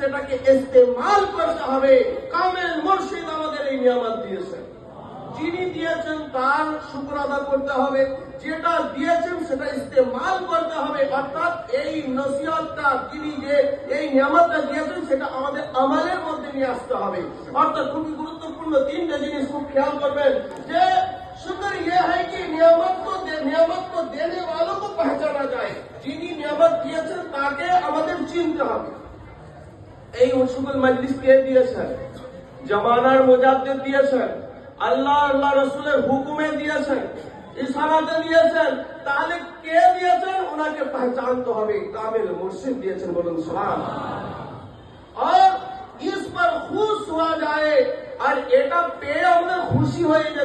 সেটাকে ইস্তেমাল করতে হবে। কামেল মুর্শিদ আমাদের এই নিয়ামত দিয়েছেন, যিনি দিয়েছেন তার শুকর আদা করতে হবে, যেটা দিয়েছেন সেটা ইস্তেমাল করতে হবে। অর্থাৎ এই নসিহতটা, যিনি যে এই নিয়ামতটা দিয়েছেন সেটা আমাদের আমলের মধ্যে নিয়ে আসতে হবে। অর্থাৎ খুবই গুরুত্বপূর্ণ তিনটা জিনিস খুব খেয়াল করবেন যে शुक्र यह है कि नियामत को देने वालों को पहचाना जाए, যিনি নিয়ামত দিয়েছেন তাকে আমাদের চিনতে হবে। এই উসুল মজলিস কে দিয়েছেন? জামানার মুজাদ্দিদ দিয়েছেন, আল্লাহ আল্লাহ রাসূলের হুকুমে দিয়েছেন, ইশারাতে দিয়েছেন। তাহলে কে দিয়েছেন ওনাকে পहचानতে হবে। কামিল মুর্শিদ দিয়েছেন, বলুন সুবহানাল্লাহ। और इस पर खुश हुआ जाए, और এটা পেয়ে আমাদের খুশি হয়ে যেতে